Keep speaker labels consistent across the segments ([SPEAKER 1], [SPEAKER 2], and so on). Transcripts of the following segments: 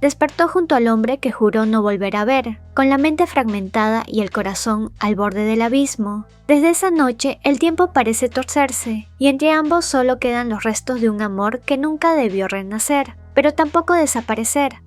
[SPEAKER 1] despertó junto al hombre que juró no volver a ver, con la mente fragmentada y el corazón al borde del abismo. Desde esa noche el tiempo parece torcerse, y entre ambos solo quedan los restos de un amor que nunca debió renacer, pero tampoco desaparecer.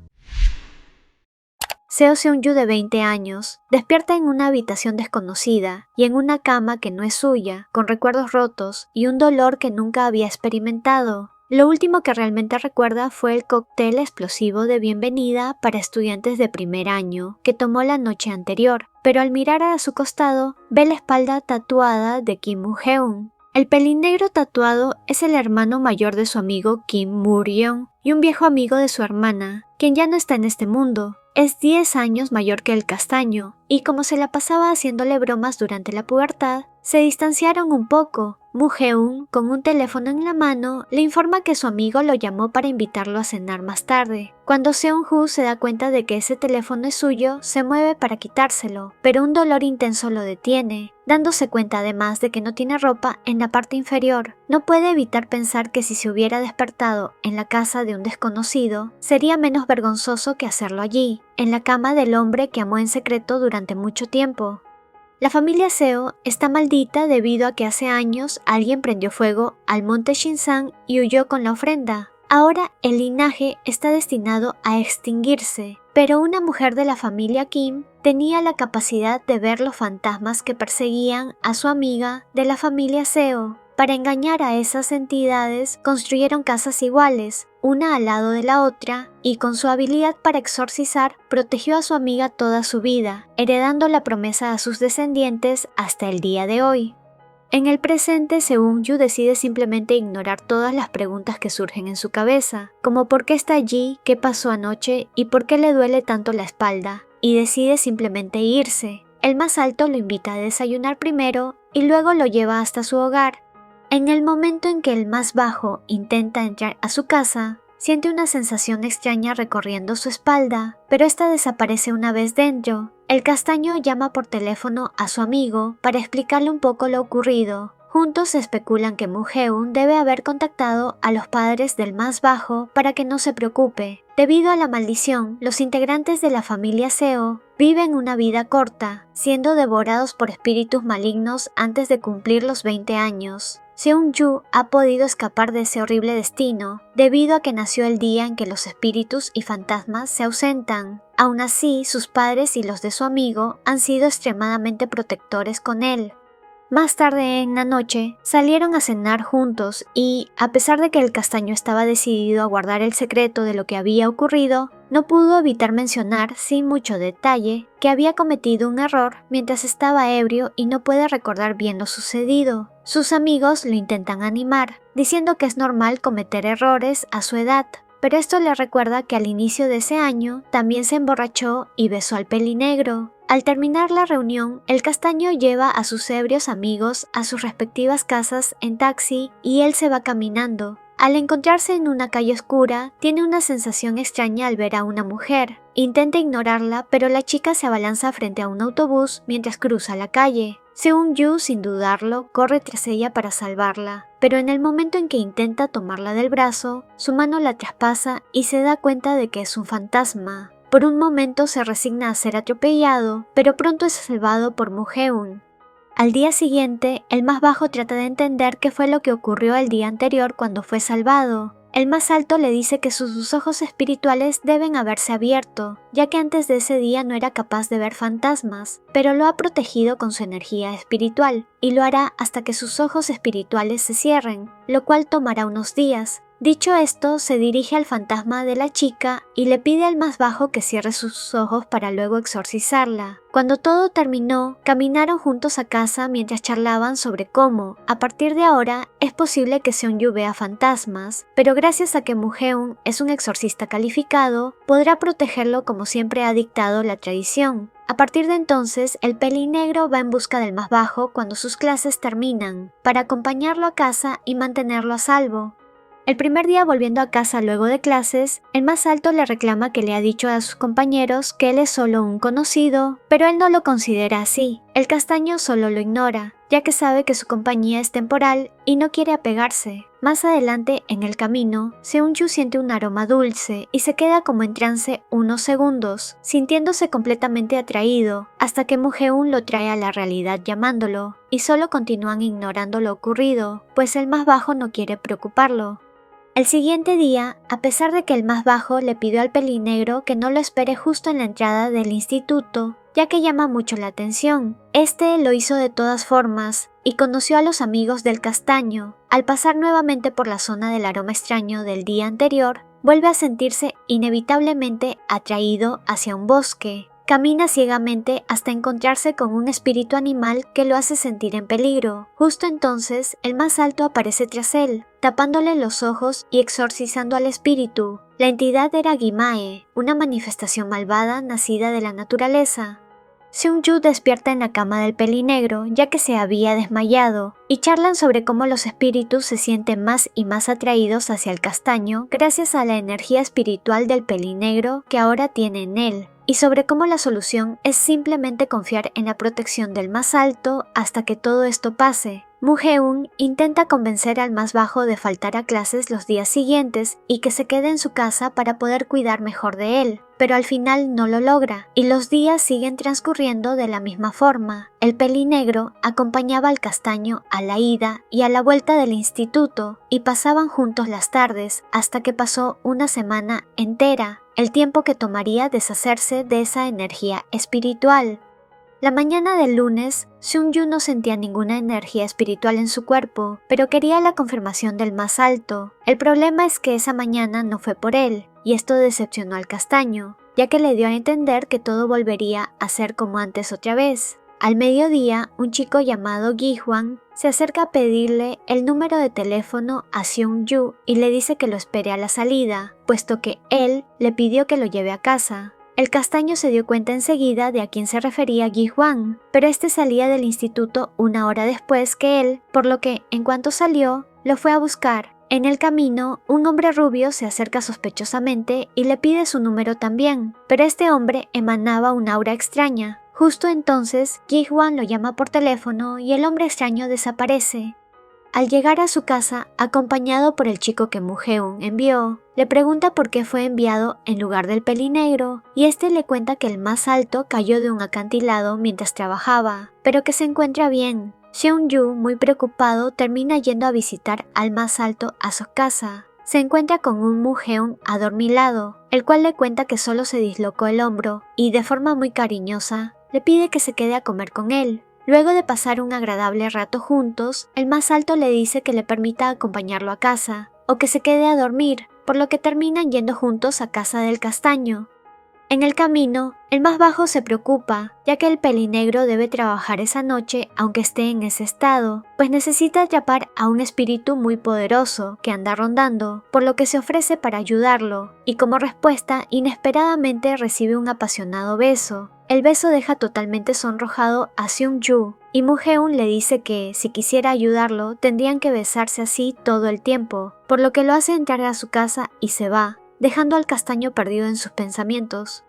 [SPEAKER 1] Seo Seung-yu, de 20 años, despierta en una habitación desconocida y en una cama que no es suya, con recuerdos rotos y un dolor que nunca había experimentado. Lo último que realmente recuerda fue el cóctel explosivo de bienvenida para estudiantes de primer año que tomó la noche anterior, pero al mirar a su costado ve la espalda tatuada de Kim Moo-heun. El pelinegro tatuado es el hermano mayor de su amigo Kim Moo-ryong y un viejo amigo de su hermana, quien ya no está en este mundo. Es 10 años mayor que el castaño, y como se la pasaba haciéndole bromas durante la pubertad, se distanciaron un poco. Moo-heun, con un teléfono en la mano, le informa que su amigo lo llamó para invitarlo a cenar más tarde. Cuando Seung-ju se da cuenta de que ese teléfono es suyo, se mueve para quitárselo, pero un dolor intenso lo detiene, dándose cuenta además de que no tiene ropa en la parte inferior. No puede evitar pensar que si se hubiera despertado en la casa de un desconocido, sería menos vergonzoso que hacerlo allí, en la cama del hombre que amó en secreto durante mucho tiempo. La familia Seo está maldita debido a que hace años alguien prendió fuego al monte Shinsan y huyó con la ofrenda. Ahora el linaje está destinado a extinguirse, pero una mujer de la familia Kim tenía la capacidad de ver los fantasmas que perseguían a su amiga de la familia Seo. Para engañar a esas entidades construyeron casas iguales, una al lado de la otra, y con su habilidad para exorcizar protegió a su amiga toda su vida, heredando la promesa a sus descendientes hasta el día de hoy. En el presente, Seung-yu decide simplemente ignorar todas las preguntas que surgen en su cabeza, como por qué está allí, qué pasó anoche y por qué le duele tanto la espalda, y decide simplemente irse. El más alto lo invita a desayunar primero y luego lo lleva hasta su hogar. En el momento en que el más bajo intenta entrar a su casa, siente una sensación extraña recorriendo su espalda, pero esta desaparece una vez dentro. El castaño llama por teléfono a su amigo para explicarle un poco lo ocurrido. Juntos especulan que Moo-heun debe haber contactado a los padres del más bajo para que no se preocupe. Debido a la maldición, los integrantes de la familia Seo viven una vida corta, siendo devorados por espíritus malignos antes de cumplir los 20 años. Seung-yu ha podido escapar de ese horrible destino, debido a que nació el día en que los espíritus y fantasmas se ausentan. Aún así, sus padres y los de su amigo han sido extremadamente protectores con él. Más tarde en la noche, salieron a cenar juntos y, a pesar de que el castaño estaba decidido a guardar el secreto de lo que había ocurrido, no pudo evitar mencionar, sin mucho detalle, que había cometido un error mientras estaba ebrio y no puede recordar bien lo sucedido. Sus amigos lo intentan animar, diciendo que es normal cometer errores a su edad, pero esto le recuerda que al inicio de ese año también se emborrachó y besó al pelinegro. Al terminar la reunión, el castaño lleva a sus ebrios amigos a sus respectivas casas en taxi y él se va caminando. Al encontrarse en una calle oscura, tiene una sensación extraña al ver a una mujer. Intenta ignorarla, pero la chica se abalanza frente a un autobús mientras cruza la calle. Seung-yu, sin dudarlo, corre tras ella para salvarla, pero en el momento en que intenta tomarla del brazo, su mano la traspasa y se da cuenta de que es un fantasma. Por un momento se resigna a ser atropellado, pero pronto es salvado por Moo-heun. Al día siguiente, el más bajo trata de entender qué fue lo que ocurrió el día anterior cuando fue salvado. El más alto le dice que sus ojos espirituales deben haberse abierto, ya que antes de ese día no era capaz de ver fantasmas, pero lo ha protegido con su energía espiritual, y lo hará hasta que sus ojos espirituales se cierren, lo cual tomará unos días. Dicho esto, se dirige al fantasma de la chica y le pide al más bajo que cierre sus ojos para luego exorcizarla. Cuando todo terminó, caminaron juntos a casa mientras charlaban sobre cómo, a partir de ahora, es posible que Seung-yu vea fantasmas, pero gracias a que Moo-heun es un exorcista calificado, podrá protegerlo como siempre ha dictado la tradición. A partir de entonces, el pelinegro va en busca del más bajo cuando sus clases terminan, para acompañarlo a casa y mantenerlo a salvo. El primer día volviendo a casa luego de clases, el más alto le reclama que le ha dicho a sus compañeros que él es solo un conocido, pero él no lo considera así. El castaño solo lo ignora. ya que sabe que su compañía es temporal y no quiere apegarse. Más adelante, en el camino, Seung-ju siente un aroma dulce y se queda como en trance unos segundos, sintiéndose completamente atraído, hasta que Mu-geun lo trae a la realidad llamándolo, y solo continúan ignorando lo ocurrido, pues el más bajo no quiere preocuparlo. El siguiente día, a pesar de que el más bajo le pidió al pelinegro que no lo espere justo en la entrada del instituto, ya que llama mucho la atención, este lo hizo de todas formas y conoció a los amigos del castaño. Al pasar nuevamente por la zona del aroma extraño del día anterior, vuelve a sentirse inevitablemente atraído hacia un bosque. Camina ciegamente hasta encontrarse con un espíritu animal que lo hace sentir en peligro. Justo entonces, el más alto aparece tras él, tapándole los ojos y exorcizando al espíritu. La entidad era Gimae, una manifestación malvada nacida de la naturaleza. Seung-ju despierta en la cama del pelinegro ya que se había desmayado, y charlan sobre cómo los espíritus se sienten más y más atraídos hacia el castaño gracias a la energía espiritual del pelinegro que ahora tiene en él, y sobre cómo la solución es simplemente confiar en la protección del más alto hasta que todo esto pase. Mu-geun intenta convencer al más bajo de faltar a clases los días siguientes y que se quede en su casa para poder cuidar mejor de él, pero al final no lo logra, y los días siguen transcurriendo de la misma forma. El pelinegro acompañaba al castaño a la ida y a la vuelta del instituto, y pasaban juntos las tardes hasta que pasó una semana entera, el tiempo que tomaría deshacerse de esa energía espiritual. La mañana del lunes, Seung-ju no sentía ninguna energía espiritual en su cuerpo, pero quería la confirmación del más alto. El problema es que esa mañana no fue por él, y esto decepcionó al castaño, ya que le dio a entender que todo volvería a ser como antes otra vez. Al mediodía, un chico llamado Gi-hwan se acerca a pedirle el número de teléfono a Seung-ju y le dice que lo espere a la salida, puesto que él le pidió que lo lleve a casa. El castaño se dio cuenta enseguida de a quién se refería Gi-hwan, pero este salía del instituto una hora después que él, por lo que, en cuanto salió, lo fue a buscar. En el camino, un hombre rubio se acerca sospechosamente y le pide su número también, pero este hombre emanaba un aura extraña. Justo entonces, Gi-hwan lo llama por teléfono y el hombre extraño desaparece. Al llegar a su casa, acompañado por el chico que Mu-geun envió, le pregunta por qué fue enviado en lugar del pelinegro, y este le cuenta que el más alto cayó de un acantilado mientras trabajaba, pero que se encuentra bien. Seung-ju, muy preocupado, termina yendo a visitar al más alto a su casa. Se encuentra con un Mu-geun adormilado, el cual le cuenta que solo se dislocó el hombro, y de forma muy cariñosa, le pide que se quede a comer con él. Luego de pasar un agradable rato juntos, el más alto le dice que le permita acompañarlo a casa, o que se quede a dormir, por lo que terminan yendo juntos a casa del castaño. En el camino, el más bajo se preocupa, ya que el pelinegro debe trabajar esa noche aunque esté en ese estado, pues necesita atrapar a un espíritu muy poderoso que anda rondando, por lo que se ofrece para ayudarlo, y como respuesta, inesperadamente recibe un apasionado beso. El beso deja totalmente sonrojado a Seung-ju, y Mu-geun le dice que, si quisiera ayudarlo, tendrían que besarse así todo el tiempo, por lo que lo hace entrar a su casa y se va, dejando al castaño perdido en sus pensamientos.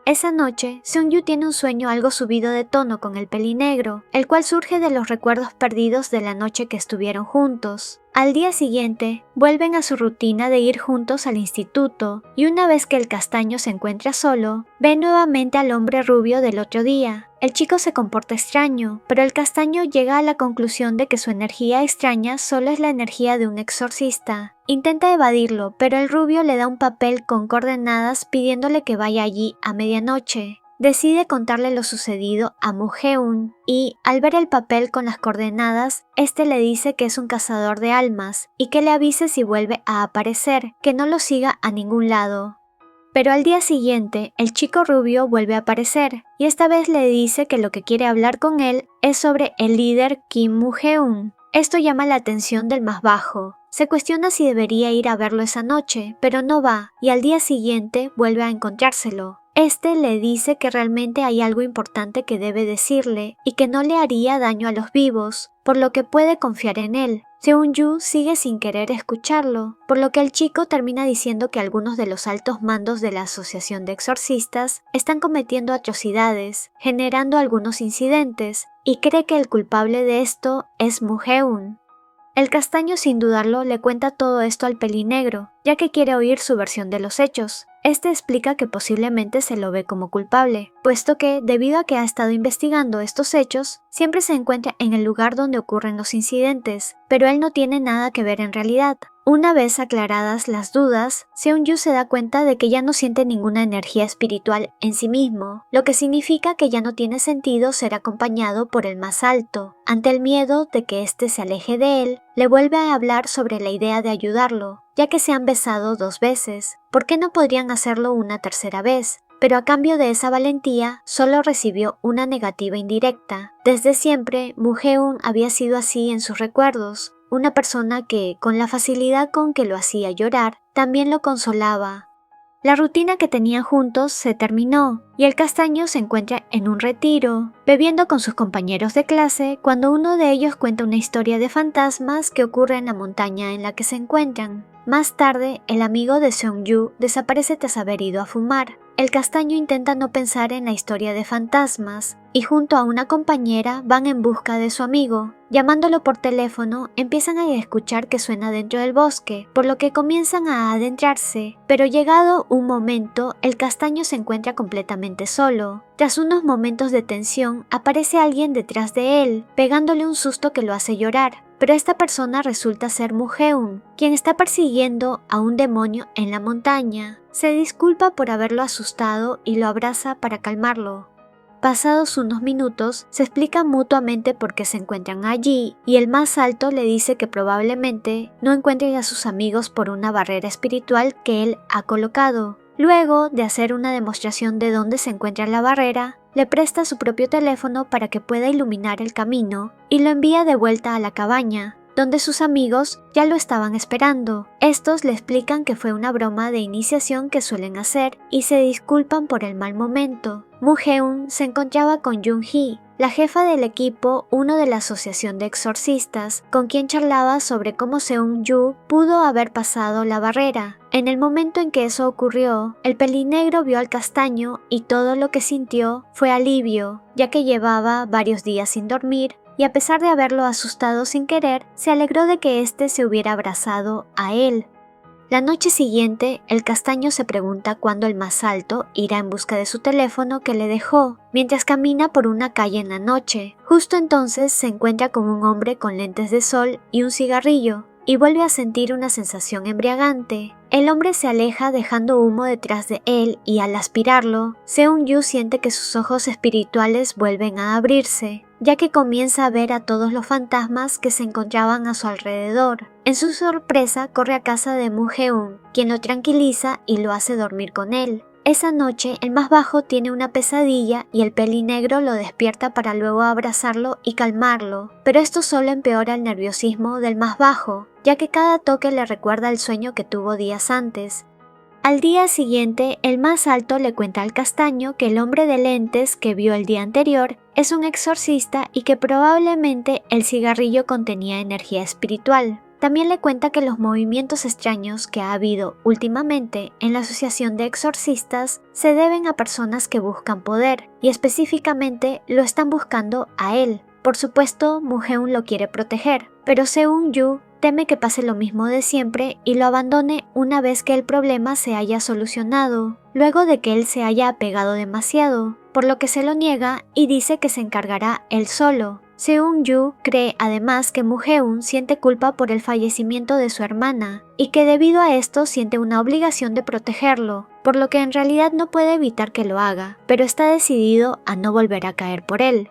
[SPEAKER 1] Esa noche, Seung-ju tiene un sueño algo subido de tono con el pelinegro, el cual surge de los recuerdos perdidos de la noche que estuvieron juntos. Al día siguiente, vuelven a su rutina de ir juntos al instituto, y una vez que el castaño se encuentra solo, ve nuevamente al hombre rubio del otro día. El chico se comporta extraño, pero el castaño llega a la conclusión de que su energía extraña solo es la energía de un exorcista. Intenta evadirlo, pero el rubio le da un papel con coordenadas pidiéndole que vaya allí a medianoche. Decide contarle lo sucedido a Mu-geun y, al ver el papel con las coordenadas, este le dice que es un cazador de almas y que le avise si vuelve a aparecer, que no lo siga a ningún lado. Pero al día siguiente, el chico rubio vuelve a aparecer, y esta vez le dice que lo que quiere hablar con él es sobre el líder Kim Mu-geun. Esto llama la atención del más bajo. Se cuestiona si debería ir a verlo esa noche, pero no va, y al día siguiente vuelve a encontrárselo. Este le dice que realmente hay algo importante que debe decirle y que no le haría daño a los vivos, por lo que puede confiar en él. Seung-yu sigue sin querer escucharlo, por lo que el chico termina diciendo que algunos de los altos mandos de la Asociación de Exorcistas están cometiendo atrocidades, generando algunos incidentes, y cree que el culpable de esto es Moo-heun. El castaño, sin dudarlo, le cuenta todo esto al pelinegro, ya que quiere oír su versión de los hechos. Este explica que posiblemente se lo ve como culpable, puesto que, debido a que ha estado investigando estos hechos, siempre se encuentra en el lugar donde ocurren los incidentes, pero él no tiene nada que ver en realidad. Una vez aclaradas las dudas, Seung-yu se da cuenta de que ya no siente ninguna energía espiritual en sí mismo, lo que significa que ya no tiene sentido ser acompañado por el más alto. Ante el miedo de que éste se aleje de él, le vuelve a hablar sobre la idea de ayudarlo, ya que se han besado 2 veces. ¿Por qué no podrían hacerlo una tercera vez? Pero a cambio de esa valentía, solo recibió una negativa indirecta. Desde siempre, Moo-heun había sido así en sus recuerdos, una persona que, con la facilidad con que lo hacía llorar, también lo consolaba. La rutina que tenían juntos se terminó, y el castaño se encuentra en un retiro, bebiendo con sus compañeros de clase cuando uno de ellos cuenta una historia de fantasmas que ocurre en la montaña en la que se encuentran. Más tarde, el amigo de Seung-yu desaparece tras haber ido a fumar. El castaño intenta no pensar en la historia de fantasmas, y junto a una compañera van en busca de su amigo. Llamándolo por teléfono, empiezan a escuchar que suena dentro del bosque, por lo que comienzan a adentrarse, pero llegado un momento, el castaño se encuentra completamente solo. Tras unos momentos de tensión, aparece alguien detrás de él, pegándole un susto que lo hace llorar. Pero esta persona resulta ser Moo-heun, quien está persiguiendo a un demonio en la montaña. Se disculpa por haberlo asustado y lo abraza para calmarlo. Pasados unos minutos, se explican mutuamente por qué se encuentran allí, y el más alto le dice que probablemente no encuentre a sus amigos por una barrera espiritual que él ha colocado. Luego de hacer una demostración de dónde se encuentra la barrera, le presta su propio teléfono para que pueda iluminar el camino y lo envía de vuelta a la cabaña, donde sus amigos ya lo estaban esperando. Estos le explican que fue una broma de iniciación que suelen hacer y se disculpan por el mal momento. Moo-heun se encontraba con Jung-hee, la jefa del equipo, uno de la Asociación de Exorcistas, con quien charlaba sobre cómo Seung-yu pudo haber pasado la barrera. En el momento en que eso ocurrió, el pelinegro vio al castaño y todo lo que sintió fue alivio, ya que llevaba varios días sin dormir, y a pesar de haberlo asustado sin querer, se alegró de que éste se hubiera abrazado a él. La noche siguiente, el castaño se pregunta cuándo el más alto irá en busca de su teléfono que le dejó, mientras camina por una calle en la noche. Justo entonces se encuentra con un hombre con lentes de sol y un cigarrillo, y vuelve a sentir una sensación embriagante. El hombre se aleja dejando humo detrás de él y al aspirarlo, Seung-yu siente que sus ojos espirituales vuelven a abrirse, ya que comienza a ver a todos los fantasmas que se encontraban a su alrededor. En su sorpresa corre a casa de Moo-heun, quien lo tranquiliza y lo hace dormir con él. Esa noche el más bajo tiene una pesadilla y el pelinegro lo despierta para luego abrazarlo y calmarlo, pero esto solo empeora el nerviosismo del más bajo, ya que cada toque le recuerda el sueño que tuvo días antes. Al día siguiente, el más alto le cuenta al castaño que el hombre de lentes que vio el día anterior es un exorcista y que probablemente el cigarrillo contenía energía espiritual. También le cuenta que los movimientos extraños que ha habido últimamente en la Asociación de Exorcistas se deben a personas que buscan poder, y específicamente lo están buscando a él. Por supuesto, Moo-heun lo quiere proteger, pero Seung-yu teme que pase lo mismo de siempre y lo abandone una vez que el problema se haya solucionado, luego de que él se haya apegado demasiado, por lo que se lo niega y dice que se encargará él solo. Seung-yu cree además que Moo-heun siente culpa por el fallecimiento de su hermana y que debido a esto siente una obligación de protegerlo, por lo que en realidad no puede evitar que lo haga, pero está decidido a no volver a caer por él.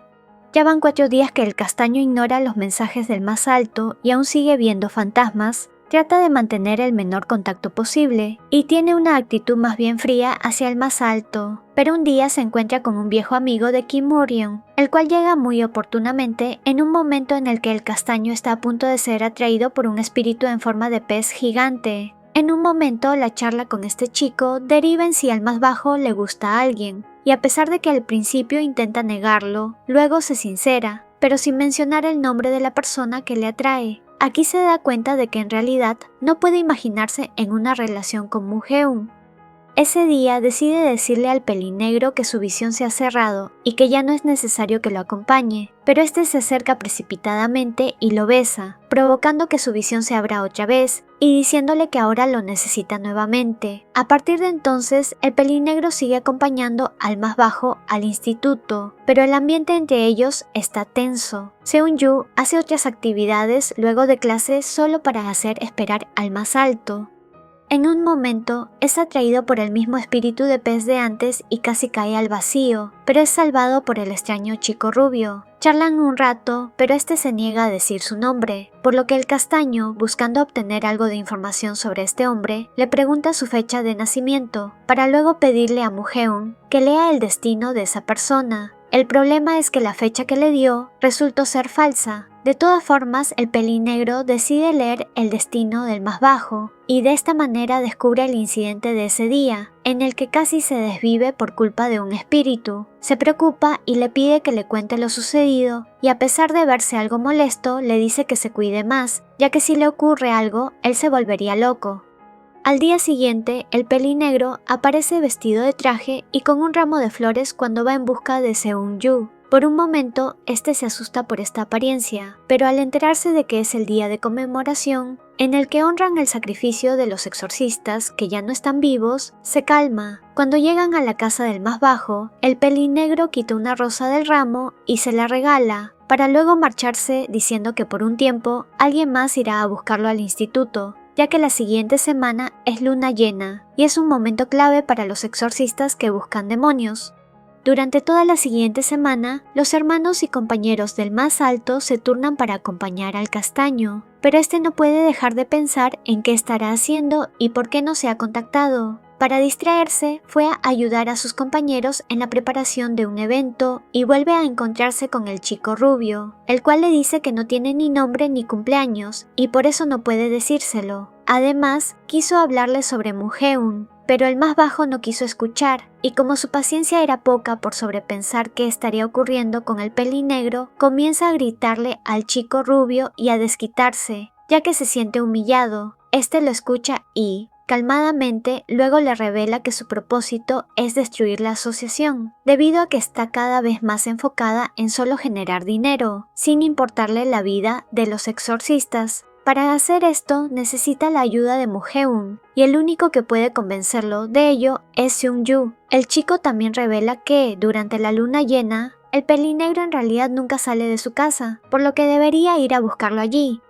[SPEAKER 1] Ya van 4 días que el castaño ignora los mensajes del más alto y aún sigue viendo fantasmas. Trata de mantener el menor contacto posible y tiene una actitud más bien fría hacia el más alto, pero un día se encuentra con un viejo amigo de Kim Morion, el cual llega muy oportunamente en un momento en el que el castaño está a punto de ser atraído por un espíritu en forma de pez gigante. En un momento la charla con este chico deriva en si al más bajo le gusta a alguien, y a pesar de que al principio intenta negarlo, luego se sincera, pero sin mencionar el nombre de la persona que le atrae. Aquí se da cuenta de que en realidad no puede imaginarse en una relación con Moo-geun. Ese día decide decirle al pelinegro que su visión se ha cerrado y que ya no es necesario que lo acompañe, pero este se acerca precipitadamente y lo besa, provocando que su visión se abra otra vez y diciéndole que ahora lo necesita nuevamente. A partir de entonces, el pelinegro sigue acompañando al más bajo al instituto, pero el ambiente entre ellos está tenso. Seung-yu hace otras actividades luego de clase solo para hacer esperar al más alto. En un momento, es atraído por el mismo espíritu de pez de antes y casi cae al vacío, pero es salvado por el extraño chico rubio. Charlan un rato, pero este se niega a decir su nombre, por lo que el castaño, buscando obtener algo de información sobre este hombre, le pregunta su fecha de nacimiento, para luego pedirle a Moo-geun que lea el destino de esa persona. El problema es que la fecha que le dio resultó ser falsa. De todas formas, el pelinegro decide leer el destino del más bajo, y de esta manera descubre el incidente de ese día, en el que casi se desvive por culpa de un espíritu. Se preocupa y le pide que le cuente lo sucedido, y a pesar de verse algo molesto, le dice que se cuide más, ya que si le ocurre algo, él se volvería loco. Al día siguiente, el pelinegro aparece vestido de traje y con un ramo de flores cuando va en busca de Seung-yu. Por un momento, este se asusta por esta apariencia, pero al enterarse de que es el día de conmemoración, en el que honran el sacrificio de los exorcistas que ya no están vivos, se calma. Cuando llegan a la casa del más bajo, el pelinegro quita una rosa del ramo y se la regala, para luego marcharse diciendo que por un tiempo alguien más irá a buscarlo al instituto, ya que la siguiente semana es luna llena y es un momento clave para los exorcistas que buscan demonios. Durante toda la siguiente semana, los hermanos y compañeros del más alto se turnan para acompañar al castaño, pero este no puede dejar de pensar en qué estará haciendo y por qué no se ha contactado. Para distraerse, fue a ayudar a sus compañeros en la preparación de un evento y vuelve a encontrarse con el chico rubio, el cual le dice que no tiene ni nombre ni cumpleaños y por eso no puede decírselo. Además, quiso hablarle sobre Moo-geun, pero el más bajo no quiso escuchar, y como su paciencia era poca por sobrepensar qué estaría ocurriendo con el pelinegro, comienza a gritarle al chico rubio y a desquitarse, ya que se siente humillado. Este lo escucha y, calmadamente, luego le revela que su propósito es destruir la asociación, debido a que está cada vez más enfocada en solo generar dinero, sin importarle la vida de los exorcistas. Para hacer esto necesita la ayuda de Moo-geun, y el único que puede convencerlo de ello es Seung-yu. El chico también revela que, durante la luna llena, el pelinegro en realidad nunca sale de su casa, por lo que debería ir a buscarlo allí.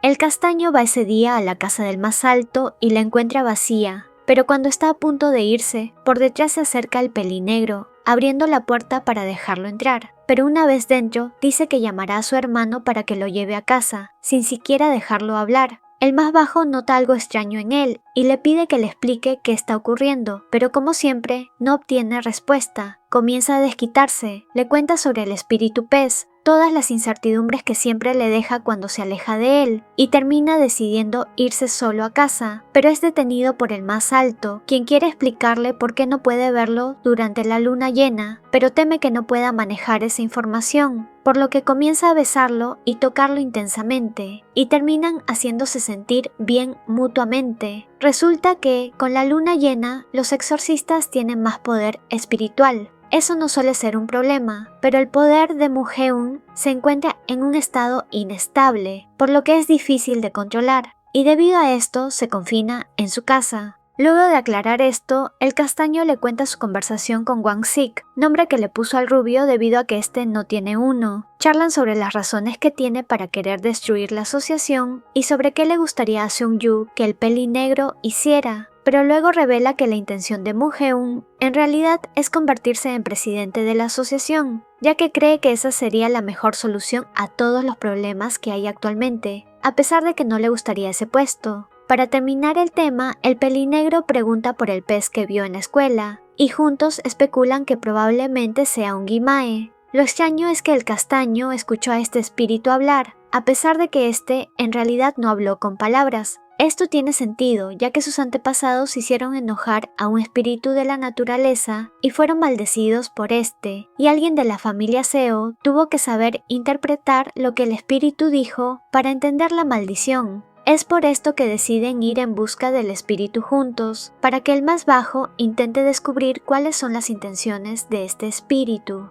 [SPEAKER 1] El castaño va ese día a la casa del más alto y la encuentra vacía, pero cuando está a punto de irse, por detrás se acerca el pelinegro, abriendo la puerta para dejarlo entrar. Pero una vez dentro, dice que llamará a su hermano para que lo lleve a casa, sin siquiera dejarlo hablar. El más bajo nota algo extraño en él y le pide que le explique qué está ocurriendo, pero como siempre, no obtiene respuesta. Comienza a desquitarse, le cuenta sobre el espíritu pez, todas las incertidumbres que siempre le deja cuando se aleja de él, y termina decidiendo irse solo a casa, pero es detenido por el más alto, quien quiere explicarle por qué no puede verlo durante la luna llena, pero teme que no pueda manejar esa información, por lo que comienza a besarlo y tocarlo intensamente, y terminan haciéndose sentir bien mutuamente. Resulta que, con la luna llena, los exorcistas tienen más poder espiritual. Eso no suele ser un problema, pero el poder de Moo-geun se encuentra en un estado inestable, por lo que es difícil de controlar, y debido a esto se confina en su casa. Luego de aclarar esto, el castaño le cuenta su conversación con Wang-sik, nombre que le puso al rubio debido a que este no tiene uno. Charlan sobre las razones que tiene para querer destruir la asociación y sobre qué le gustaría a Seung-yu que el pelinegro hiciera. Pero luego revela que la intención de Moo-geun en realidad es convertirse en presidente de la asociación, ya que cree que esa sería la mejor solución a todos los problemas que hay actualmente, a pesar de que no le gustaría ese puesto. Para terminar el tema, el pelinegro pregunta por el pez que vio en la escuela, y juntos especulan que probablemente sea un guimae. Lo extraño es que el castaño escuchó a este espíritu hablar, a pesar de que este en realidad no habló con palabras, Esto tiene sentido, ya que sus antepasados hicieron enojar a un espíritu de la naturaleza y fueron maldecidos por este, y alguien de la familia Seo tuvo que saber interpretar lo que el espíritu dijo para entender la maldición. Es por esto que deciden ir en busca del espíritu juntos, para que el más bajo intente descubrir cuáles son las intenciones de este espíritu.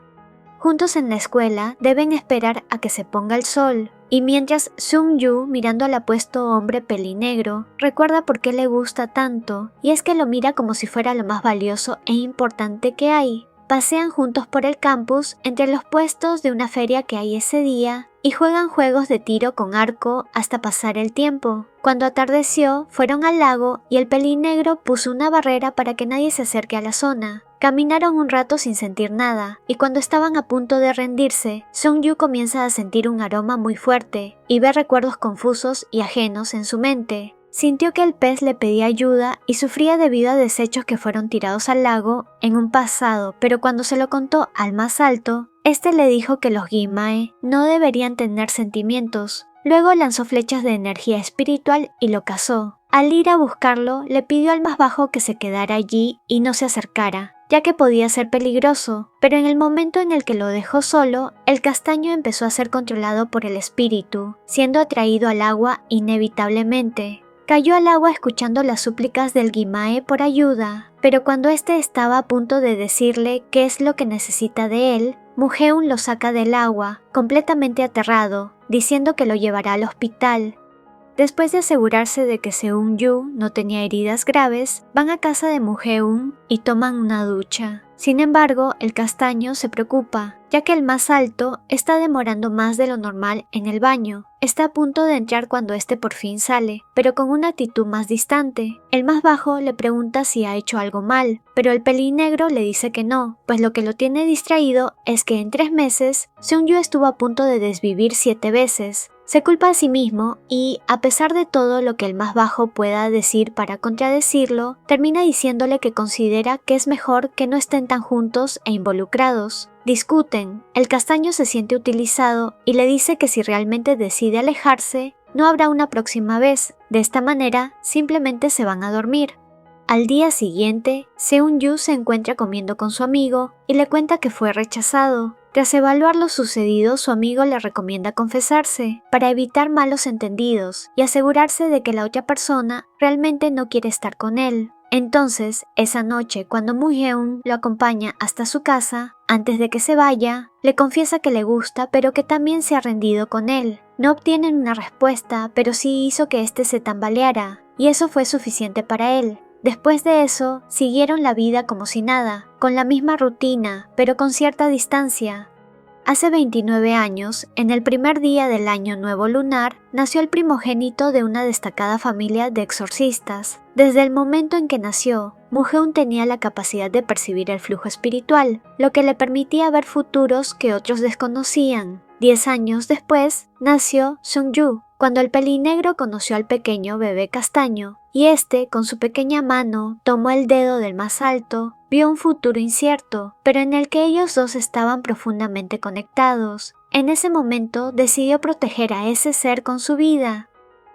[SPEAKER 1] Juntos en la escuela deben esperar a que se ponga el sol, y mientras Seung-yu, mirando al apuesto hombre pelinegro, recuerda por qué le gusta tanto, y es que lo mira como si fuera lo más valioso e importante que hay. Pasean juntos por el campus entre los puestos de una feria que hay ese día y juegan juegos de tiro con arco hasta pasar el tiempo. Cuando atardeció, fueron al lago y el pelinegro puso una barrera para que nadie se acerque a la zona. Caminaron un rato sin sentir nada, y cuando estaban a punto de rendirse, Seung-yu comienza a sentir un aroma muy fuerte y ve recuerdos confusos y ajenos en su mente. Sintió que el pez le pedía ayuda y sufría debido a desechos que fueron tirados al lago en un pasado, pero cuando se lo contó al más alto, este le dijo que los Gimae no deberían tener sentimientos. Luego lanzó flechas de energía espiritual y lo cazó. Al ir a buscarlo, le pidió al más bajo que se quedara allí y no se acercara, ya que podía ser peligroso, pero en el momento en el que lo dejó solo, el castaño empezó a ser controlado por el espíritu, siendo atraído al agua inevitablemente. Cayó al agua escuchando las súplicas del Gimae por ayuda, pero cuando éste estaba a punto de decirle qué es lo que necesita de él, Mujeun lo saca del agua, completamente aterrado, diciendo que lo llevará al hospital. Después de asegurarse de que Seung-yu no tenía heridas graves, van a casa de Mujeun y toman una ducha. Sin embargo, el castaño se preocupa, ya que el más alto está demorando más de lo normal en el baño. Está a punto de entrar cuando este por fin sale, pero con una actitud más distante. El más bajo le pregunta si ha hecho algo mal, pero el pelinegro le dice que no, pues lo que lo tiene distraído es que en 3 meses, Seung-yu estuvo a punto de desvivir 7 veces. Se culpa a sí mismo y, a pesar de todo lo que el más bajo pueda decir para contradecirlo, termina diciéndole que considera que es mejor que no estén tan juntos e involucrados. Discuten, el castaño se siente utilizado y le dice que si realmente decide alejarse, no habrá una próxima vez. De esta manera, simplemente se van a dormir. Al día siguiente, Seung-yu se encuentra comiendo con su amigo y le cuenta que fue rechazado. Tras evaluar lo sucedido, su amigo le recomienda confesarse para evitar malos entendidos y asegurarse de que la otra persona realmente no quiere estar con él. Entonces, esa noche, cuando Mujeun lo acompaña hasta su casa, antes de que se vaya, le confiesa que le gusta pero que también se ha rendido con él. No obtienen una respuesta, pero sí hizo que éste se tambaleara, y eso fue suficiente para él. Después de eso, siguieron la vida como si nada, con la misma rutina, pero con cierta distancia. Hace 29 años, en el primer día del año nuevo lunar, nació el primogénito de una destacada familia de exorcistas. Desde el momento en que nació, Mujeun tenía la capacidad de percibir el flujo espiritual, lo que le permitía ver futuros que otros desconocían. 10 años después, nació Seung-yu, cuando el pelinegro conoció al pequeño bebé castaño, y este, con su pequeña mano, tomó el dedo del más alto, vio un futuro incierto, pero en el que ellos dos estaban profundamente conectados. En ese momento decidió proteger a ese ser con su vida.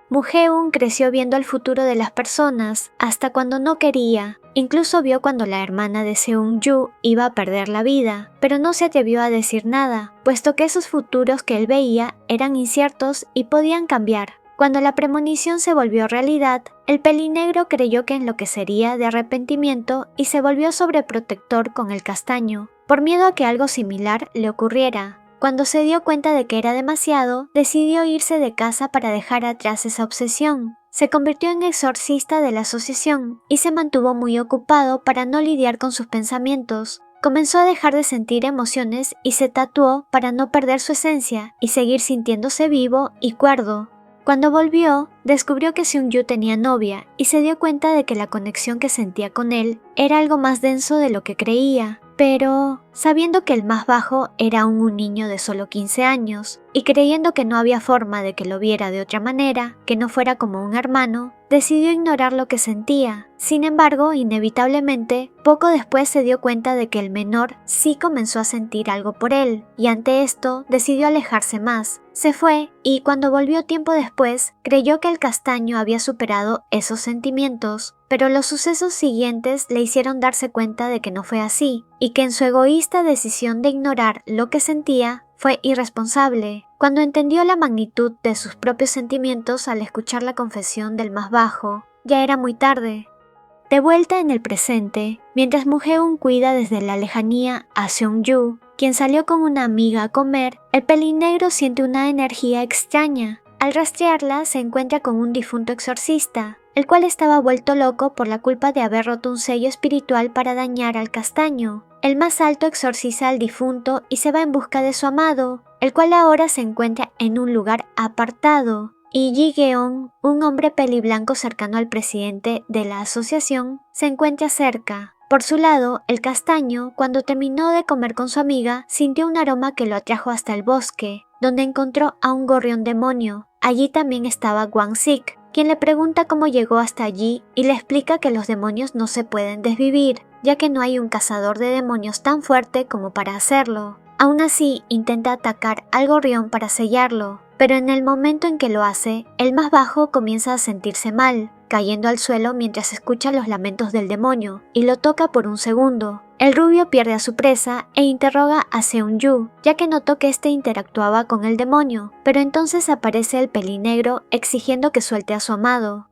[SPEAKER 1] Mujeun creció viendo el futuro de las personas hasta cuando no quería. Incluso vio cuando la hermana de Seung-yu iba a perder la vida, pero no se atrevió a decir nada, puesto que esos futuros que él veía eran inciertos y podían cambiar. Cuando la premonición se volvió realidad, el pelinegro creyó que enloquecería de arrepentimiento y se volvió sobreprotector con el castaño, por miedo a que algo similar le ocurriera. Cuando se dio cuenta de que era demasiado, decidió irse de casa para dejar atrás esa obsesión. Se convirtió en exorcista de la asociación y se mantuvo muy ocupado para no lidiar con sus pensamientos. Comenzó a dejar de sentir emociones y se tatuó para no perder su esencia y seguir sintiéndose vivo y cuerdo. Cuando volvió, descubrió que Seung-yu tenía novia y se dio cuenta de que la conexión que sentía con él era algo más denso de lo que creía. Pero, sabiendo que el más bajo era aún un niño de solo 15 años, y creyendo que no había forma de que lo viera de otra manera, que no fuera como un hermano, decidió ignorar lo que sentía. Sin embargo, inevitablemente, poco después se dio cuenta de que el menor sí comenzó a sentir algo por él, y ante esto decidió alejarse más. Se fue y cuando volvió tiempo después, creyó que el castaño había superado esos sentimientos, pero los sucesos siguientes le hicieron darse cuenta de que no fue así, y que en su egoísta decisión de ignorar lo que sentía, fue irresponsable. Cuando entendió la magnitud de sus propios sentimientos al escuchar la confesión del más bajo, ya era muy tarde. De vuelta en el presente, mientras Mujeun cuida desde la lejanía a Seung-yu, quien salió con una amiga a comer, el pelinegro siente una energía extraña. Al rastrearla se encuentra con un difunto exorcista, el cual estaba vuelto loco por la culpa de haber roto un sello espiritual para dañar al castaño. El más alto exorciza al difunto y se va en busca de su amado, el cual ahora se encuentra en un lugar apartado. Y Ji-geon, un hombre peliblanco cercano al presidente de la asociación, se encuentra cerca. Por su lado, el castaño, cuando terminó de comer con su amiga, sintió un aroma que lo atrajo hasta el bosque, donde encontró a un gorrión demonio. Allí también estaba Wang-sik, quien le pregunta cómo llegó hasta allí y le explica que los demonios no se pueden desvivir, ya que no hay un cazador de demonios tan fuerte como para hacerlo. Aún así, intenta atacar al gorrión para sellarlo, pero en el momento en que lo hace, el más bajo comienza a sentirse mal, cayendo al suelo mientras escucha los lamentos del demonio, y lo toca por un segundo. El rubio pierde a su presa e interroga a Seung-yu, ya que notó que este interactuaba con el demonio, pero entonces aparece el pelinegro exigiendo que suelte a su amado.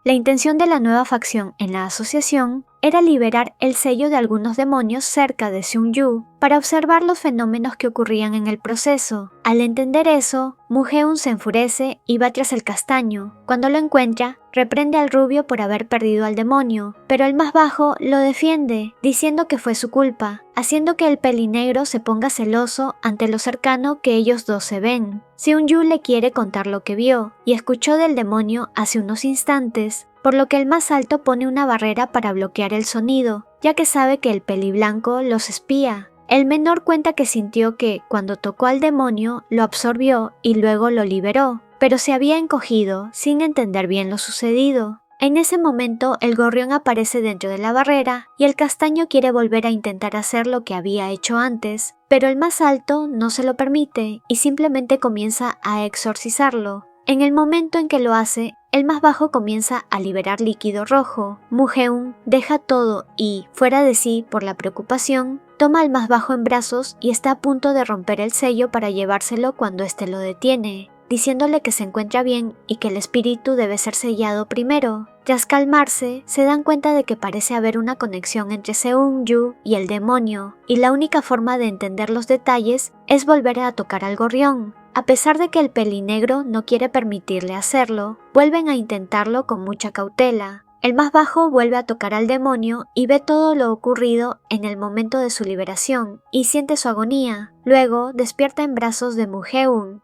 [SPEAKER 1] La intención de la nueva facción en la asociación era liberar el sello de algunos demonios cerca de Seung-yu para observar los fenómenos que ocurrían en el proceso. Al entender eso, Mujeun se enfurece y va tras el castaño. Cuando lo encuentra, reprende al rubio por haber perdido al demonio, pero el más bajo lo defiende, diciendo que fue su culpa, haciendo que el pelinegro se ponga celoso ante lo cercano que ellos dos se ven. Seung-yu le quiere contar lo que vio y escuchó del demonio hace unos instantes, por lo que el más alto pone una barrera para bloquear el sonido, ya que sabe que el peliblanco los espía. El menor cuenta que sintió que, cuando tocó al demonio, lo absorbió y luego lo liberó, pero se había encogido sin entender bien lo sucedido. En ese momento, el gorrión aparece dentro de la barrera y el castaño quiere volver a intentar hacer lo que había hecho antes, pero el más alto no se lo permite y simplemente comienza a exorcizarlo. En el momento en que lo hace, el más bajo comienza a liberar líquido rojo. Mujeun deja todo y, fuera de sí por la preocupación, toma al más bajo en brazos y está a punto de romper el sello para llevárselo cuando éste lo detiene, diciéndole que se encuentra bien y que el espíritu debe ser sellado primero. Tras calmarse, se dan cuenta de que parece haber una conexión entre Seung-yu y el demonio, y la única forma de entender los detalles es volver a tocar al gorrión. A pesar de que el pelinegro no quiere permitirle hacerlo, vuelven a intentarlo con mucha cautela. El más bajo vuelve a tocar al demonio y ve todo lo ocurrido en el momento de su liberación y siente su agonía. Luego despierta en brazos de Mujeun.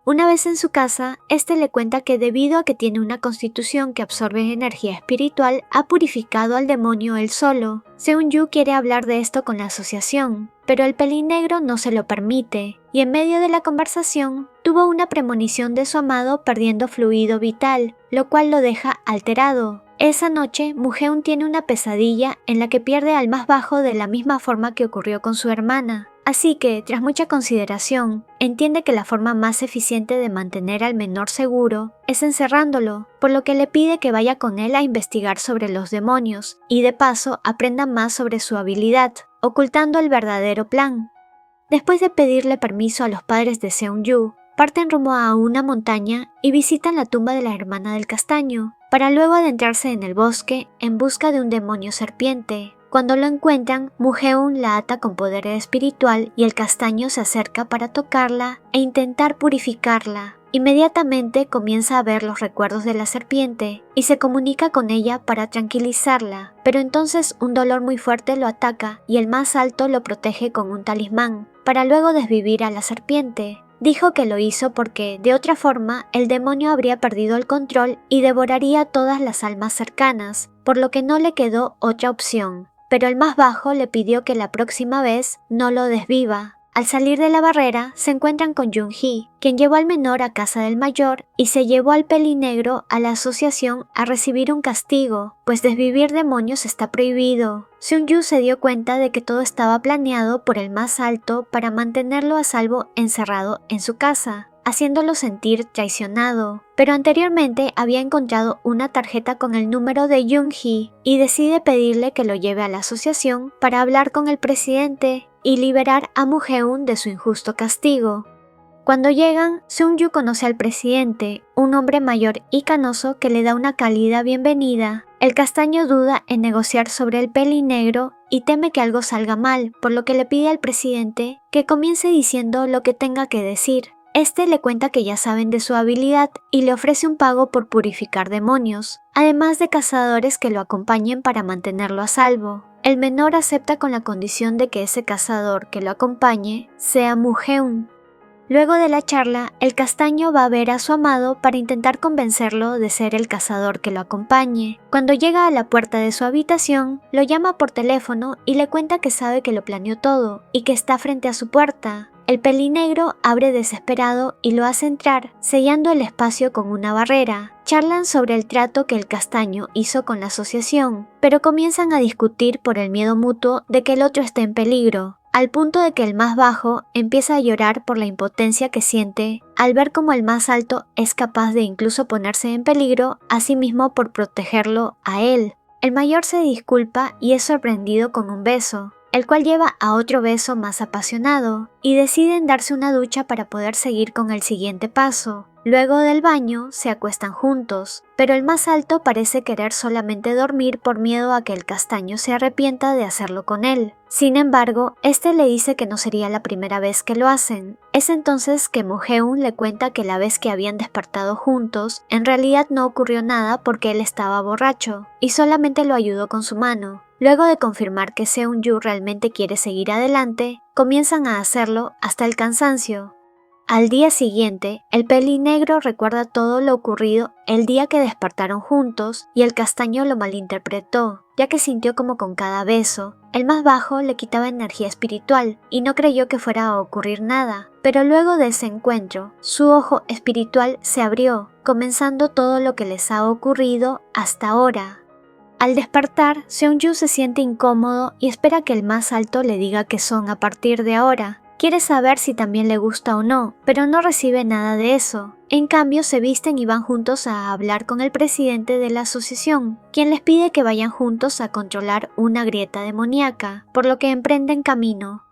[SPEAKER 1] Una vez en su casa, este le cuenta que debido a que tiene una constitución que absorbe energía espiritual, ha purificado al demonio él solo. Seung-yu quiere hablar de esto con la asociación, pero el pelinegro no se lo permite, y en medio de la conversación, tuvo una premonición de su amado perdiendo fluido vital, lo cual lo deja alterado. Esa noche, Mujeun tiene una pesadilla en la que pierde al más bajo de la misma forma que ocurrió con su hermana. Así que, tras mucha consideración, entiende que la forma más eficiente de mantener al menor seguro es encerrándolo, por lo que le pide que vaya con él a investigar sobre los demonios y de paso aprenda más sobre su habilidad, ocultando el verdadero plan. Después de pedirle permiso a los padres de Seung-yu, parten rumbo a una montaña y visitan la tumba de la hermana del castaño, para luego adentrarse en el bosque en busca de un demonio serpiente. Cuando lo encuentran, Mujeun la ata con poder espiritual y el castaño se acerca para tocarla e intentar purificarla. Inmediatamente comienza a ver los recuerdos de la serpiente y se comunica con ella para tranquilizarla, pero entonces un dolor muy fuerte lo ataca y el más alto lo protege con un talismán, para luego desvivir a la serpiente. Dijo que lo hizo porque, de otra forma, el demonio habría perdido el control y devoraría todas las almas cercanas, por lo que no le quedó otra opción. Pero el más bajo le pidió que la próxima vez no lo desviva. Al salir de la barrera, se encuentran con Jung-hee, quien llevó al menor a casa del mayor y se llevó al pelinegro a la asociación a recibir un castigo, pues desvivir demonios está prohibido. Seung-yu se dio cuenta de que todo estaba planeado por el más alto para mantenerlo a salvo encerrado en su casa, haciéndolo sentir traicionado. Pero anteriormente había encontrado una tarjeta con el número de Jung-hee y decide pedirle que lo lleve a la asociación para hablar con el presidente y liberar a Moo-heun de su injusto castigo. Cuando llegan, Seung-yu conoce al presidente, un hombre mayor y canoso que le da una cálida bienvenida. El castaño duda en negociar sobre el pelinegro y teme que algo salga mal, por lo que le pide al presidente que comience diciendo lo que tenga que decir. Este le cuenta que ya saben de su habilidad y le ofrece un pago por purificar demonios, además de cazadores que lo acompañen para mantenerlo a salvo. El menor acepta con la condición de que ese cazador que lo acompañe sea Moo-heun. Luego de la charla, el castaño va a ver a su amado para intentar convencerlo de ser el cazador que lo acompañe. Cuando llega a la puerta de su habitación, lo llama por teléfono y le cuenta que sabe que lo planeó todo y que está frente a su puerta. El pelinegro abre desesperado y lo hace entrar, sellando el espacio con una barrera. Charlan sobre el trato que el castaño hizo con la asociación, pero comienzan a discutir por el miedo mutuo de que el otro esté en peligro, al punto de que el más bajo empieza a llorar por la impotencia que siente al ver cómo el más alto es capaz de incluso ponerse en peligro a sí mismo por protegerlo a él. El mayor se disculpa y es sorprendido con un beso, el cual lleva a otro beso más apasionado, y deciden darse una ducha para poder seguir con el siguiente paso. Luego del baño, se acuestan juntos, pero el más alto parece querer solamente dormir por miedo a que el castaño se arrepienta de hacerlo con él. Sin embargo, este le dice que no sería la primera vez que lo hacen. Es entonces que Moo-heun le cuenta que la vez que habían despertado juntos, en realidad no ocurrió nada porque él estaba borracho, y solamente lo ayudó con su mano. Luego de confirmar que Seung-yu realmente quiere seguir adelante, comienzan a hacerlo hasta el cansancio. Al día siguiente, el pelinegro recuerda todo lo ocurrido el día que despertaron juntos y el castaño lo malinterpretó, ya que sintió como con cada beso, el más bajo le quitaba energía espiritual y no creyó que fuera a ocurrir nada. Pero luego de ese encuentro, su ojo espiritual se abrió, comenzando todo lo que les ha ocurrido hasta ahora. Al despertar, Seung-yu se siente incómodo y espera que el más alto le diga qué son a partir de ahora. Quiere saber si también le gusta o no, pero no recibe nada de eso. En cambio, se visten y van juntos a hablar con el presidente de la asociación, quien les pide que vayan juntos a controlar una grieta demoníaca, por lo que emprenden camino.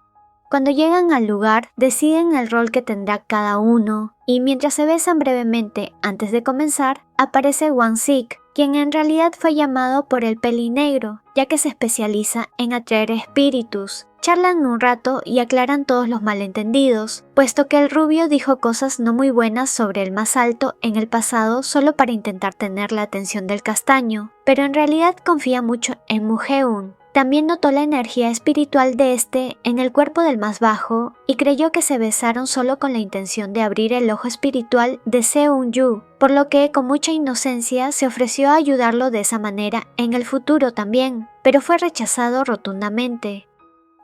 [SPEAKER 1] Cuando llegan al lugar, deciden el rol que tendrá cada uno, y mientras se besan brevemente antes de comenzar, aparece Wang-sik, quien en realidad fue llamado por el pelinegro, ya que se especializa en atraer espíritus. Charlan un rato y aclaran todos los malentendidos, puesto que el rubio dijo cosas no muy buenas sobre el más alto en el pasado solo para intentar tener la atención del castaño, pero en realidad confía mucho en Moo-heun. También notó la energía espiritual de este en el cuerpo del más bajo y creyó que se besaron solo con la intención de abrir el ojo espiritual de Seung-yu, por lo que con mucha inocencia se ofreció a ayudarlo de esa manera en el futuro también, pero fue rechazado rotundamente.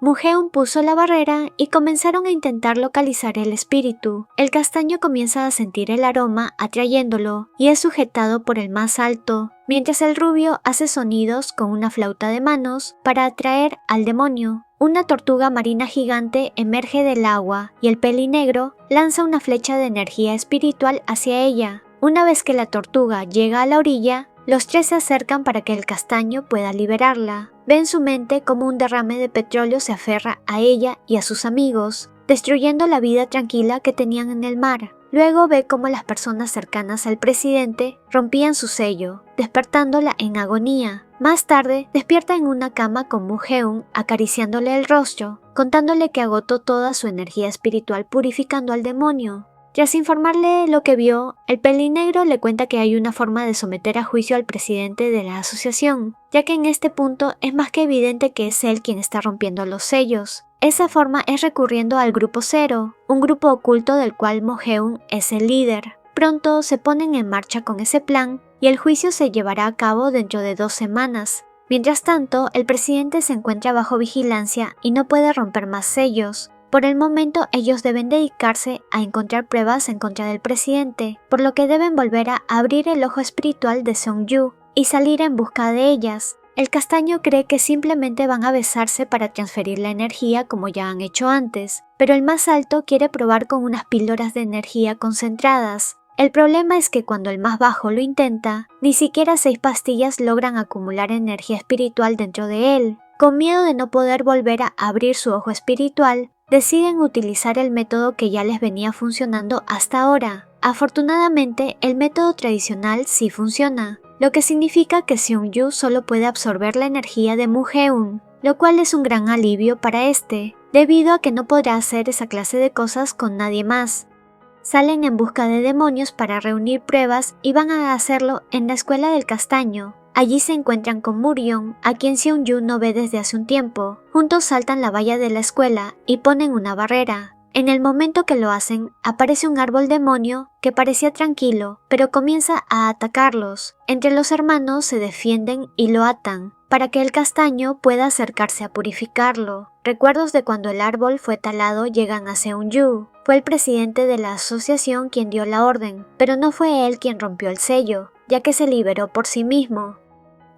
[SPEAKER 1] Moo-heun puso la barrera y comenzaron a intentar localizar el espíritu. El castaño comienza a sentir el aroma atrayéndolo y es sujetado por el más alto, mientras el rubio hace sonidos con una flauta de manos para atraer al demonio. Una tortuga marina gigante emerge del agua y el pelinegro lanza una flecha de energía espiritual hacia ella. Una vez que la tortuga llega a la orilla, los tres se acercan para que el castaño pueda liberarla. Ve en su mente como un derrame de petróleo se aferra a ella y a sus amigos, destruyendo la vida tranquila que tenían en el mar. Luego ve cómo las personas cercanas al presidente rompían su sello, despertándola en agonía. Más tarde, despierta en una cama con Moo-heun acariciándole el rostro, contándole que agotó toda su energía espiritual purificando al demonio. Tras informarle lo que vio, el pelinegro le cuenta que hay una forma de someter a juicio al presidente de la asociación, ya que en este punto es más que evidente que es él quien está rompiendo los sellos. Esa forma es recurriendo al Grupo Cero, un grupo oculto del cual Moo-heun es el líder. Pronto se ponen en marcha con ese plan y el juicio se llevará a cabo dentro de 2 semanas. Mientras tanto, el presidente se encuentra bajo vigilancia y no puede romper más sellos. Por el momento ellos deben dedicarse a encontrar pruebas en contra del presidente, por lo que deben volver a abrir el ojo espiritual de Seong-Yu y salir en busca de ellas. El castaño cree que simplemente van a besarse para transferir la energía como ya han hecho antes, pero el más alto quiere probar con unas píldoras de energía concentradas. El problema es que cuando el más bajo lo intenta, ni siquiera 6 pastillas logran acumular energía espiritual dentro de él. Con miedo de no poder volver a abrir su ojo espiritual, deciden utilizar el método que ya les venía funcionando hasta ahora. Afortunadamente, el método tradicional sí funciona, lo que significa que Seong-Yu solo puede absorber la energía de Mu-Heun, lo cual es un gran alivio para este, debido a que no podrá hacer esa clase de cosas con nadie más. Salen en busca de demonios para reunir pruebas y van a hacerlo en la escuela del castaño. Allí se encuentran con Murion, a quien Seong-Yu no ve desde hace un tiempo. Juntos saltan la valla de la escuela y ponen una barrera. En el momento que lo hacen, aparece un árbol demonio que parecía tranquilo, pero comienza a atacarlos. Entre los hermanos se defienden y lo atan, para que el castaño pueda acercarse a purificarlo. Recuerdos de cuando el árbol fue talado llegan a Seong-Yu. Fue el presidente de la asociación quien dio la orden, pero no fue él quien rompió el sello, ya que se liberó por sí mismo.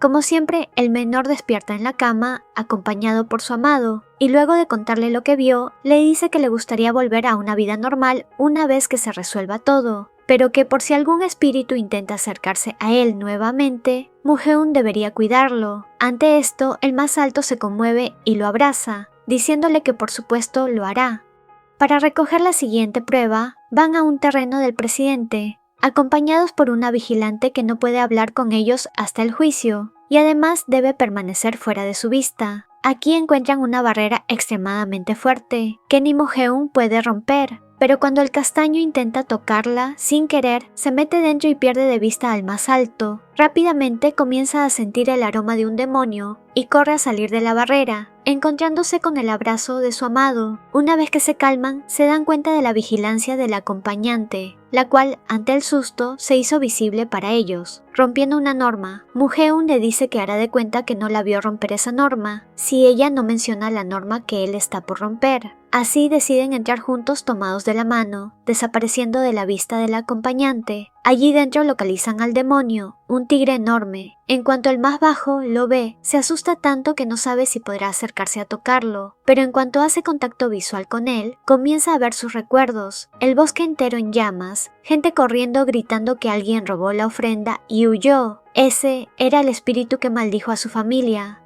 [SPEAKER 1] Como siempre, el menor despierta en la cama, acompañado por su amado, y luego de contarle lo que vio, le dice que le gustaría volver a una vida normal una vez que se resuelva todo, pero que por si algún espíritu intenta acercarse a él nuevamente, Mu-Heun debería cuidarlo. Ante esto, el más alto se conmueve y lo abraza, diciéndole que por supuesto lo hará. Para recoger la siguiente prueba, van a un terreno del presidente, acompañados por una vigilante que no puede hablar con ellos hasta el juicio, y además debe permanecer fuera de su vista. Aquí encuentran una barrera extremadamente fuerte, que ni Mu-Heun puede romper, pero cuando el castaño intenta tocarla, sin querer, se mete dentro y pierde de vista al más alto. Rápidamente comienza a sentir el aroma de un demonio y corre a salir de la barrera, encontrándose con el abrazo de su amado. Una vez que se calman, se dan cuenta de la vigilancia del acompañante, la cual, ante el susto, se hizo visible para ellos. Rompiendo una norma, Mu-Heun le dice que hará de cuenta que no la vio romper esa norma, si ella no menciona la norma que él está por romper. Así deciden entrar juntos tomados de la mano, desapareciendo de la vista del acompañante. Allí dentro localizan al demonio, un tigre enorme. En cuanto el más bajo lo ve, se asusta tanto que no sabe si podrá acercarse a tocarlo, pero en cuanto hace contacto visual con él, comienza a ver sus recuerdos, el bosque entero en llamas, gente corriendo gritando que alguien robó la ofrenda y huyó. Ese era el espíritu que maldijo a su familia.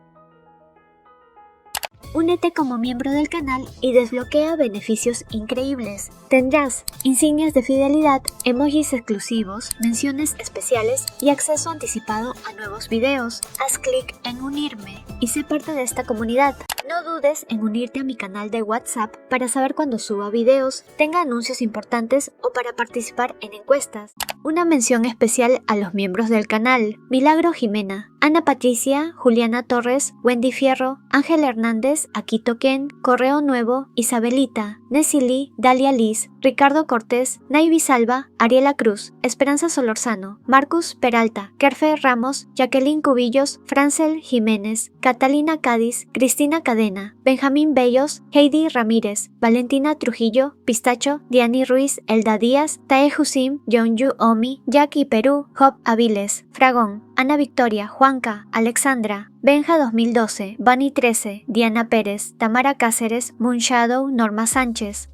[SPEAKER 1] Únete como miembro del canal y desbloquea beneficios increíbles. Tendrás insignias de fidelidad, emojis exclusivos, menciones especiales y acceso anticipado a nuevos videos. Haz clic en unirme y sé parte de esta comunidad. No dudes en unirte a mi canal de WhatsApp para saber cuando suba videos, tenga anuncios importantes o para participar en encuestas. Una mención especial a los miembros del canal: Milagro Jimena, Ana Patricia, Juliana Torres, Wendy Fierro, Ángel Hernández, Akito Ken, Correo Nuevo, Isabelita, Nessie Lee, Dalia Liz, Ricardo Cortés, Naivi Salva, Ariela Cruz, Esperanza Solorzano, Marcus Peralta, Kerfe Ramos, Jacqueline Cubillos, Francel Jiménez, Catalina Cádiz, Cristina Cadena, Benjamín Bellos, Heidi Ramírez, Valentina Trujillo, Pistacho, Diani Ruiz, Elda Díaz, Tae Husim, Yeonju Omi, Jackie Perú, Job Aviles, Fragón, Ana Victoria, Juanca, Alexandra, Benja 2012, Bunny 13, Diana Pérez, Tamara Cáceres, Moonshadow, Norma Sánchez,